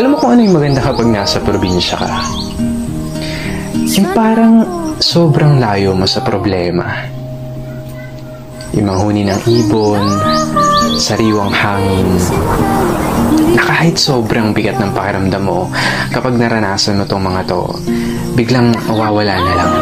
Alam mo kung ano yung maganda kapag nasa probinsya ka? Yung parang sobrang layo mo sa problema. Yung manghuni ng ibon, sariwang hangin, na kahit sobrang bigat ng pakiramdam mo, kapag naranasan mo tong mga to, biglang mawawala na lang.